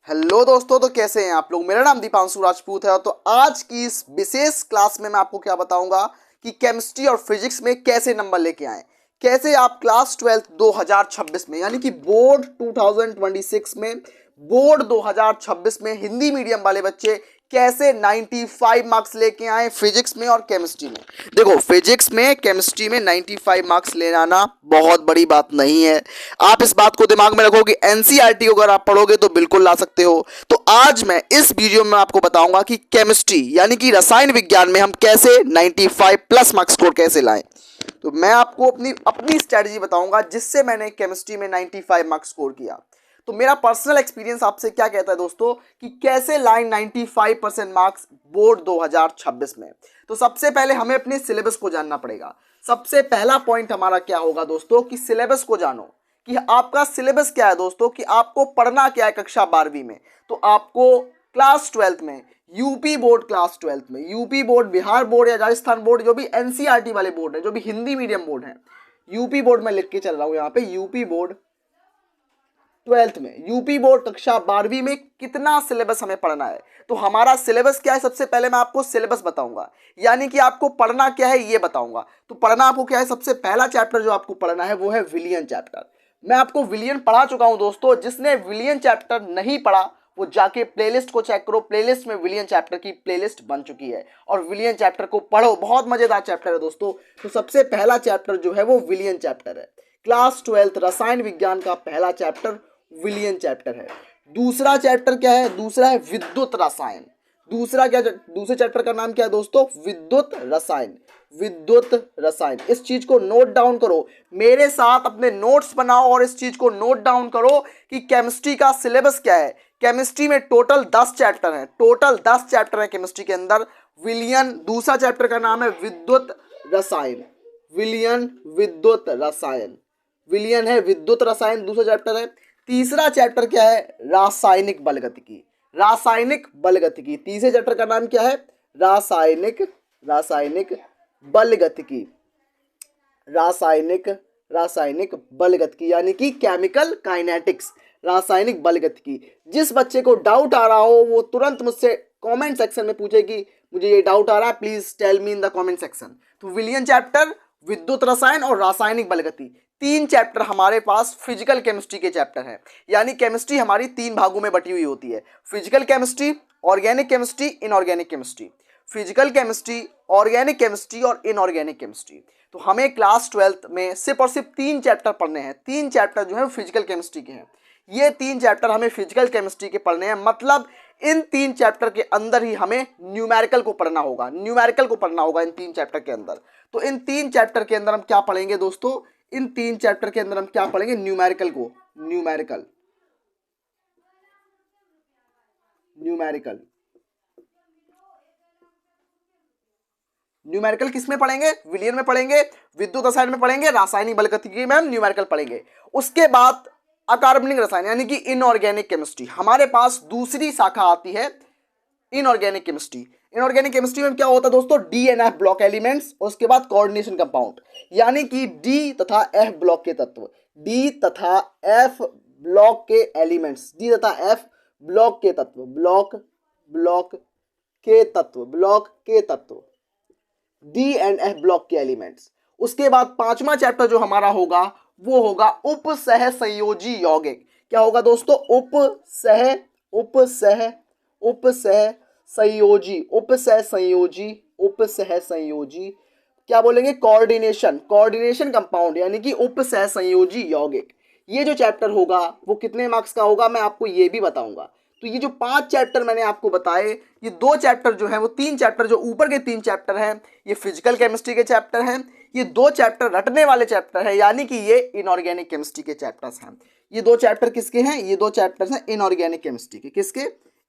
Hello दोस्तों, तो कैसे हैं आप लोग। मेरा नाम दीपांशु राजपूत है। तो आज की इस विशेष क्लास में मैं आपको क्या बताऊंगा कि केमिस्ट्री और फिजिक्स में कैसे नंबर लेके आए, कैसे आप क्लास 12 2026 में यानी कि बोर्ड 2026 में, बोर्ड 2026 में हिंदी मीडियम वाले बच्चे कैसे 95 मार्क्स लेके आए फिजिक्स में और केमिस्ट्री में। देखो, फिजिक्स में केमिस्ट्री में 95 मार्क्स ले आना बहुत बड़ी बात नहीं है। आप इस बात को दिमाग में रखो कि एनसीईआरटी को अगर आप पढ़ोगे तो बिल्कुल ला सकते हो। तो आज मैं इस वीडियो में आपको बताऊंगा कि केमिस्ट्री यानी कि रसायन विज्ञान में हम कैसे 95 प्लस मार्क्स स्कोर कैसे लाएं। तो मैं आपको अपनी अपनी स्ट्रेटजी बताऊंगा जिससे मैंने केमिस्ट्री में 95 मार्क्स स्कोर किया। तो मेरा पर्सनल एक्सपीरियंस आपसे क्या कहता है दोस्तों कि कैसे लाइन 95% मार्क्स बोर्ड 2026 में। तो सबसे पहले हमें अपने सिलेबस को जानना पड़ेगा। सबसे पहला पॉइंट हमारा क्या होगा दोस्तों कि सिलेबस को जानो कि आपका सिलेबस क्या है दोस्तों, कि आपको पढ़ना क्या है कक्षा 12वीं में। तो आपको क्लास 12 में यूपी बोर्ड, क्लास 12 में यूपी बोर्ड, बिहार बोर्ड या राजस्थान बोर्ड, जो भी एनसीईआरटी वाले बोर्ड है, जो भी हिंदी मीडियम बोर्ड है, यूपी बोर्ड में लिख के चल रहा हूं यहाँ पे, यूपी बोर्ड 12th में, यूपी बोर्ड कक्षा 12वीं में कितना सिलेबस हमें पढ़ना है। तो हमारा सिलेबस क्या है, सबसे पहले मैं आपको सिलेबस बताऊंगा, यानी कि आपको पढ़ना क्या है ये बताऊंगा। तो पढ़ना आपको क्या है, सबसे पहला चैप्टर जो आपको पढ़ना है वो है विलियन चैप्टर। मैं आपको विलियन पढ़ा चुका हूं दोस्तों। जिसने विलियन चैप्टर नहीं पढ़ा वो जाके प्लेलिस्ट को चेक करो, प्लेलिस्ट में विलियन चैप्टर की प्लेलिस्ट बन चुकी है और विलियन चैप्टर को पढ़ो, बहुत मजेदार चैप्टर है दोस्तों। तो सबसे पहला चैप्टर जो है वो विलियन चैप्टर है। क्लास 12 रसायन विज्ञान का पहला चैप्टर विलियन चैप्टर है। दूसरा चैप्टर क्या है, दूसरा है विद्युत रसायन। दूसरा क्या, दूसरे चैप्टर का नाम क्या है दोस्तों, विद्युत रसायन। विद्युत रसायन, इस चीज को नोट डाउन करो, मेरे साथ अपने नोट्स बनाओ और इस चीज को नोट डाउन करो कि केमिस्ट्री का सिलेबस क्या है। केमिस्ट्री में टोटल 10 चैप्टर हैं, टोटल 10 चैप्टर हैं केमिस्ट्री के अंदर। विलियन दूसरा चैप्टर का नाम है विद्युत रसायन। विलियन विद्युत रसायन, विलियन है विद्युत रसायन, दूसरा चैप्टर है। तीसरा चैप्टर क्या है, रासायनिक बलगतिकी। रासायनिक बलगतिकी, तीसरे चैप्टर का नाम क्या है, रासायनिक रासायनिक बलगतिकी। रासायनिक रासायनिक बलगतिकी यानी कि केमिकल काइनेटिक्स, रासायनिक बलगतिकी। जिस बच्चे को डाउट आ रहा हो वो तुरंत मुझसे कमेंट सेक्शन में पूछे कि मुझे ये डाउट आ रहा है, please tell me in the comment section. तो विलियन चैप्टर, विद्युत रसायन और रासायनिक बलगति, तीन चैप्टर हमारे पास फिजिकल केमिस्ट्री के चैप्टर हैं। यानी केमिस्ट्री हमारी तीन भागों में बटी हुई होती है, physical chemistry, organic chemistry, inorganic chemistry. Physical chemistry, organic chemistry और इनऑर्गेनिक केमिस्ट्री। तो हमें क्लास 12 में सिर्फ और सिर्फ तीन चैप्टर पढ़ने हैं। तीन चैप्टर जो है फिजिकल केमिस्ट्री के हैं। ये तीन चैप्टर हमें फिजिकल केमिस्ट्री के पढ़ने हैं। मतलब इन तीन चैप्टर के अंदर ही हमें न्यूमेरिकल को पढ़ना होगा, न्यूमेरिकल को पढ़ना होगा इन तीन चैप्टर के अंदर। तो इन तीन चैप्टर के अंदर हम क्या पढ़ेंगे दोस्तों, इन तीन चैप्टर के अंदर हम क्या पढ़ेंगे, न्यूमेरिकल को। न्यूमेरिकल, न्यूमेरिकल, न्यूमेरिकल किस में पढ़ेंगे, विलियन में पढ़ेंगे, विद्युत रसायन में पढ़ेंगे, रासायनिक बलगतिकी में हम न्यूमेरिकल पढ़ेंगे। उसके बाद अकार्बनिक रसायन यानी कि इनऑर्गेनिक केमिस्ट्री, हमारे पास दूसरी शाखा आती है इनऑर्गेनिक केमिस्ट्री। इनऑर्गेनिक केमिस्ट्री में क्या होता है दोस्तों, D and F block elements, उसके बाद कोऑर्डिनेशन कंपाउंड, यानी कि डी तथा एफ ब्लॉक के तत्व, डी तथा एफ ब्लॉक के एलिमेंट्स, डी तथा एफ ब्लॉक के तत्व, ब्लॉक ब्लॉक के तत्व, ब्लॉक के तत्व, डी एंड एफ ब्लॉक के एलिमेंट्स। उसके बाद पांचवा चैप्टर जो हमारा होगा वो होगा उप सह संयोजी यौगिक। क्या होगा दोस्तों, उप सह संयोजी, उप सह संयोजी, उप सह संयोजी, क्या बोलेंगे, कोऑर्डिनेशन, कोऑर्डिनेशन कंपाउंड यानी कि उप सह संयोजी यौगिक। ये जो चैप्टर होगा वो कितने मार्क्स का होगा मैं आपको ये भी बताऊंगा। तो ये जो पांच चैप्टर मैंने आपको बताए, ये दो चैप्टर जो है वो तीन चैप्टर जो ऊपर के तीन चैप्टर हैं ये फिजिकल केमिस्ट्री के चैप्टर हैं। ये दो चैप्टर रटने वाले चैप्टर हैं, यानी कि ये इनऑर्गेनिक केमिस्ट्री के चैप्टर्स हैं। ये दो चैप्टर किसके हैं, ये दो चैप्टर्स हैं इनऑर्गेनिक केमिस्ट्री के। किसके,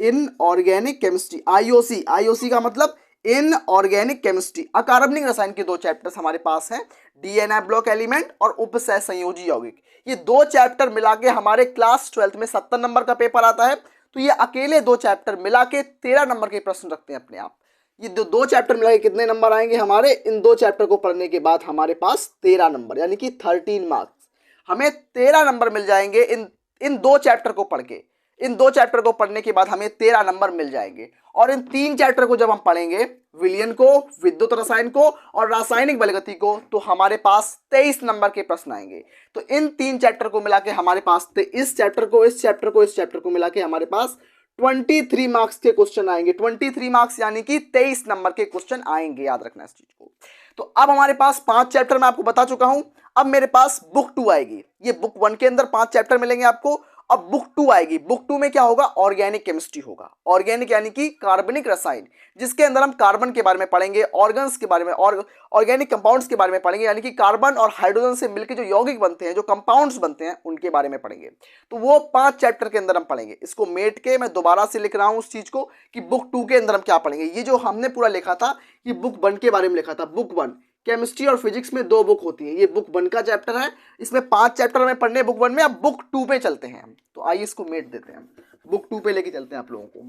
इनऑर्गेनिक केमिस्ट्री, आईओसी, आईओसी का मतलब इनऑर्गेनिक केमिस्ट्री। अकार्बनिक रसायन के दो चैप्टर्स हमारे पास हैं, डीएनए ब्लॉक एलिमेंट और उपसह संयोजी यौगिक। ये दो चैप्टर मिला के हमारे क्लास 12 में 70 नंबर का पेपर आता है। तो ये अकेले दो चैप्टर मिला के 13 नंबर के प्रश्न रखते हैं अपने आप। ये दो चैप्टर मिला के कितने नंबर आएंगे हमारे, इन दो चैप्टर को पढ़ने के बाद हमारे पास 13 नंबर यानी कि 13 मार्क्स, हमें 13 नंबर मिल जाएंगे इन दो चैप्टर को पढ़ के। इन 2 चैप्टर को पढ़ने के बाद हमें 13 नंबर मिल जाएंगे। और इन 3 चैप्टर को जब हम पढ़ेंगे, विलयन को, विद्युत रसायन को और रासायनिक बलगति को, तो हमारे पास 23 नंबर के प्रश्न आएंगे। तो इन 3 चैप्टर को मिला के हमारे पास इस चैप्टर को मिला के हमारे पास 23 मार्क्स के क्वेश्चन आएंगे। 23 मार्क्स यानी कि 23 नंबर के क्वेश्चन आएंगे, याद रखना इस चीज को। तो अब हमारे पास 5 चैप्टर मैं आपको बता चुका हूं। अब मेरे पास बुक 2 आएगी। ये बुक 1 के अंदर 5 चैप्टर मिलेंगे आपको। अब बुक 2 आएगी। बुक 2 में क्या होगा? ऑर्गेनिक केमिस्ट्री होगा। ऑर्गेनिक यानी कि कार्बनिक रसायन, जिसके अंदर हम कार्बन के बारे में पढ़ेंगे, ऑर्गन्स के बारे में और ऑर्गेनिक कंपाउंड्स के बारे में पढ़ेंगे, यानी कि कार्बन और हाइड्रोजन से मिलकर जो यौगिक बनते हैं, जो कंपाउंड्स बनते हैं, उनके बारे में पढ़ेंगे। तो वो 5 चैप्टर के अंदर हम पढ़ेंगे। इसको मेट के मैं दोबारा से लिख रहा हूं उस चीज को कि बुक 2 के अंदर हम क्या पढ़ेंगे। ये जो हमने पूरा लिखा था, ये बुक 1 के बारे में लिखा था। बुक 1 केमिस्ट्री और फिजिक्स में 2 बुक होती है। ये बुक 1 का चैप्टर है, इसमें 5 चैप्टर हमें पढ़ने बुक 1 में। अब बुक 2 पे चलते हैं हम। तो आइए इसको मेट देते हैं, बुक 2 पे लेके चलते हैं आप लोगों को।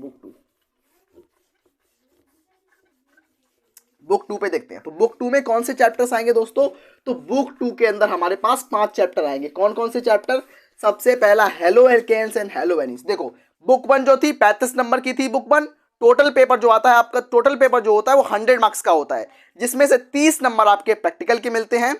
बुक 2 पे देखते हैं। तो बुक 2 में कौन से चैप्टर्स आएंगे दोस्तों? तो बुक 2 के अंदर हमारे पास 5 चैप्टर आएंगे। कौन कौन से चैप्टर? सबसे पहला halo alkanes and halo arenes. देखो बुक 1 जो थी 35 नंबर की थी बुक 1। टोटल पेपर जो आता है आपका, टोटल पेपर जो होता है वो 100 मार्क्स का होता है, जिसमें से 30 नंबर आपके प्रैक्टिकल के मिलते हैं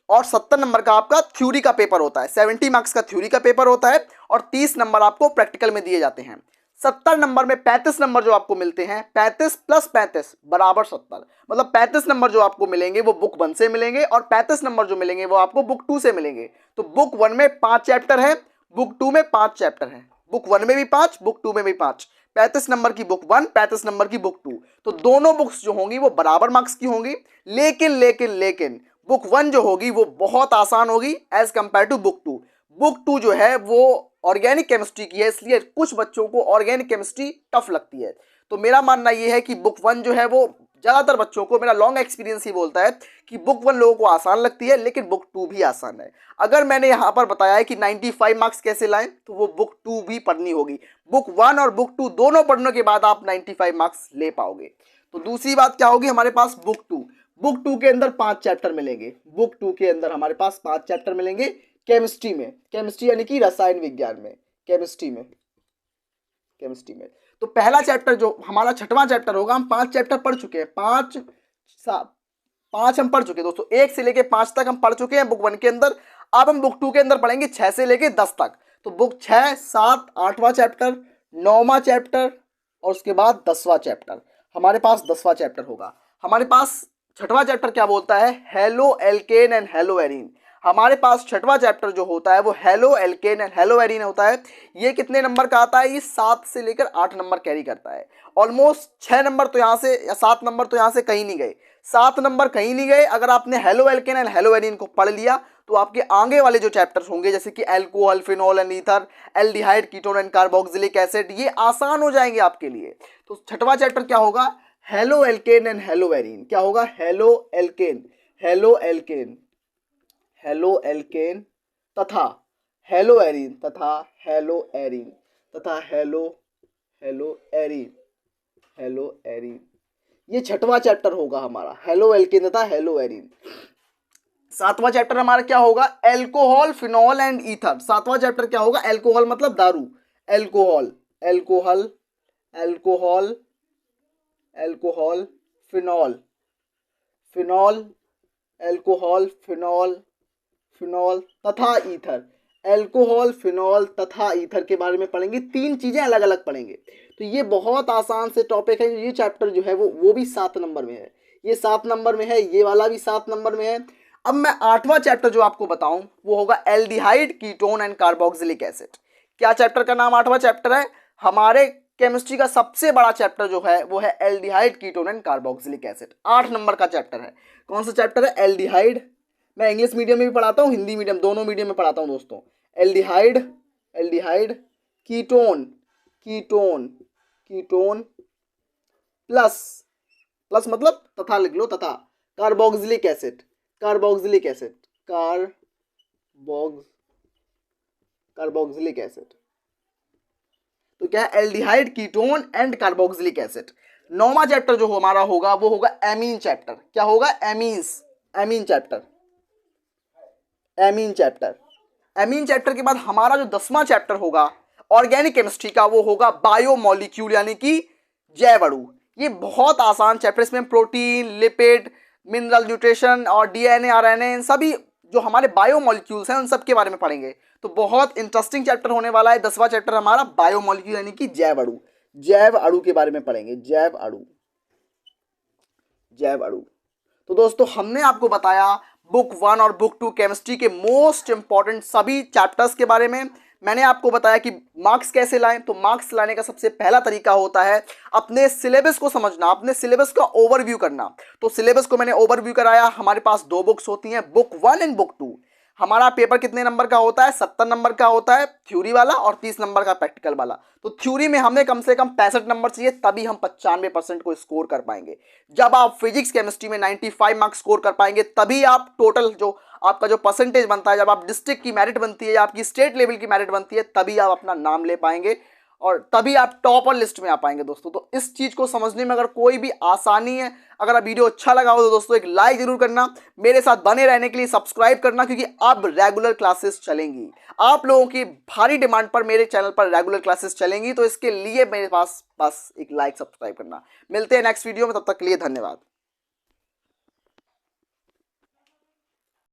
और 70 नंबर का आपका थ्योरी का पेपर होता है। 70 मार्क्स का थ्योरी का पेपर होता है और 30 नंबर आपको प्रैक्टिकल में दिए जाते हैं। 70 नंबर में 35 नंबर जो आपको मिलते हैं, 35 प्लस 35 बराबर 70, मतलब 35 नंबर जो आपको मिलेंगे वो बुक 1 से मिलेंगे और 35 नंबर जो मिलेंगे वो आपको बुक 2 से मिलेंगे। तो बुक 1 में 5 चैप्टर है, बुक 2 में 5 चैप्टर है। बुक 1 में भी 5, बुक 2 में भी 5। 35 नंबर की बुक 1, 35 नंबर की बुक 2। तो दोनों बुक्स जो होंगी वो बराबर मार्क्स की होंगी। लेकिन बुक 1 जो होगी वो बहुत आसान होगी as compare to book 2। Book 2 जो है वो ऑर्गेनिक केमिस्ट्री की है, इसलिए कुछ बच्चों को ऑर्गेनिक केमिस्ट्री टफ लगती है। तो मेरा मानना ये है कि बुक 1 जो है वो ज़्यादातर बच्चों को, मेरा लॉन्ग एक्सपीरियंस ही बोलता है कि बुक 1 लोगों को आसान लगती है, लेकिन बुक 2 भी आसान है। अगर मैंने यहाँ पर बताया है कि 95 मार्क्स कैसे लाएं, तो वो बुक 2 भी पढ़नी होगी। बुक 1 और बुक 2 दोनों पढ़ने के बाद आप 95 मार्क्स ले पाओगे। तो दूसरी बात क्या होगी हमारे पास? बुक 2। बुक 2 के अंदर 5 चैप्टर मिलेंगे। बुक 2 के अंदर हमारे पास 5 चैप्टर मिलेंगे केमिस्ट्री में। केमिस्ट्री यानी कि रसायन विज्ञान में, केमिस्ट्री में। तो पहला चैप्टर जो हमारा 6वां चैप्टर होगा, हम 5 चैप्टर पढ़ चुके हैं। 5 हम पढ़ चुके हैं दोस्तों, 1 से लेके 5 तक हम पढ़ चुके हैं बुक 1 के अंदर। अब हम बुक 2 के अंदर पढ़ेंगे 6 से लेके 10 तक। तो बुक 6, 7, 8वां चैप्टर, 9वां चैप्टर और उसके बाद 10वां चैप्टर। हमारे पास 10वां चैप्टर होगा। हमारे पास 6वां चैप्टर क्या बोलता है? Hello alkane and hello arene. हमारे पास 6वां चैप्टर जो होता है वो hello alkane and hello arene होता है। ये कितने नंबर का आता है? ये 7 से लेकर 8 नंबर कैरी करता है। ऑलमोस्ट 6 नंबर तो यहाँ से या 7 नंबर तो यहाँ से कहीं नहीं गए। 7 नंबर कहीं नहीं गए। अगर आपने hello alkane and hello arene को पढ़ लिया तो आपके आगे वाले जो चैप्टर्स होंगे, जैसे कि alcohol, phenol and ether, aldehyde, ketone and carboxylic acid, ये आसान हो जाएंगे आपके लिए। तो 6वां चैप्टर क्या होगा? Hello alkane and hello arene. क्या होगा? हेलो एल्केन तथा हेलो एरीन तथा हेलो एरीन तथा हेलो एरीन। ये 6वां चैप्टर होगा हमारा, हेलो एल्केन तथा हेलो एरीन। 7वां चैप्टर हमारा क्या होगा? Alcohol, phenol and ether. 7वां चैप्टर क्या होगा? एल्कोहल मतलब दारू। एल्कोहल, फिनॉल तथा ईथर। एल्कोहल, फिनॉल तथा ईथर के बारे में पढ़ेंगे। 3 चीजें अलग अलग पढ़ेंगे। तो ये बहुत आसान से टॉपिक है। ये चैप्टर जो है वो भी 7 नंबर में है, ये 7 नंबर में है, ये वाला भी 7 नंबर में है। अब मैं 8वां चैप्टर जो आपको बताऊं वो होगा aldehyde, ketone and carboxylic acid. क्या चैप्टर का नाम 8वां चैप्टर है? हमारे केमिस्ट्री का सबसे बड़ा चैप्टर जो है वो है aldehyde, ketone and carboxylic acid. 8 number का चैप्टर है। कौन सा चैप्टर है? एल्डिहाइड। मैं इंग्लिश मीडियम में भी पढ़ाता हूँ, हिंदी मीडियम, दोनों मीडियम में पढ़ाता हूँ दोस्तों। एल्डिहाइड, कीटोन प्लस मतलब तथा लिख लो, तथा कार्बोक्सिलिक एसिड। तो क्या है? Aldehyde, ketone and carboxylic acid. 9वां चैप्टर जो हमारा होगा वो होगा एमीन चैप्टर। क्या होगा? एमीन चैप्टर के बाद हमारा जो 10वां चैप्टर होगा ऑर्गेनिक केमिस्ट्री का वो होगा बायोमोलिक्यूल यानी कि जैव अणु। ये बहुत आसान चैप्टर, इसमें प्रोटीन, लिपिड, मिनरल, न्यूट्रिशन और डीएनए, आरएनए, इन सभी जो हमारे बायोमोलिक्यूल्स हैं उन सब के बारे में पढ़ेंगे। तो बहुत इंटरेस्टिंग चैप्टर होने वाला है। 10वां चैप्टर हमारा बायोमोलिक्यूल यानी कि जैव अणु, जैव अणु के बारे में पढ़ेंगे, जैव अणु, जैव अणु। तो दोस्तों हमने आपको बताया बुक 1 और बुक 2 केमिस्ट्री के मोस्ट इंपॉर्टेंट सभी चैप्टर्स के बारे में। मैंने आपको बताया कि मार्क्स कैसे लाएं। तो मार्क्स लाने का सबसे पहला तरीका होता है अपने सिलेबस को समझना, अपने सिलेबस का ओवरव्यू करना। तो सिलेबस को मैंने ओवरव्यू कराया। हमारे पास 2 बुक्स होती हैं, बुक 1 एंड बुक 2। हमारा पेपर कितने नंबर का होता है? 70 नंबर का होता है थ्योरी वाला और 30 नंबर का प्रैक्टिकल वाला। तो थ्योरी में हमें कम से कम 65 नंबर चाहिए, तभी हम 95% को स्कोर कर पाएंगे। जब आप फिजिक्स केमिस्ट्री में 95 मार्क्स स्कोर कर पाएंगे, तभी आप टोटल जो आपका जो परसेंटेज बनता है, जब आप डिस्ट्रिक्ट की मेरिट बनती है या आपकी स्टेट लेवल की मेरिट बनती है, तभी आप अपना नाम ले पाएंगे और तभी आप टॉपर लिस्ट में आ पाएंगे दोस्तों। तो इस चीज को समझने में अगर कोई भी आसानी है, अगर आप वीडियो अच्छा लगा हो तो दोस्तों एक लाइक जरूर करना, मेरे साथ बने रहने के लिए सब्सक्राइब करना, क्योंकि अब रेगुलर क्लासेस चलेंगी। आप लोगों की भारी डिमांड पर मेरे चैनल पर रेगुलर क्लासेस चलेंगी, तो इसके लिए मेरे पास बस एक लाइक सब्सक्राइब करना। मिलते हैं नेक्स्ट वीडियो में, तब तक के लिए धन्यवाद।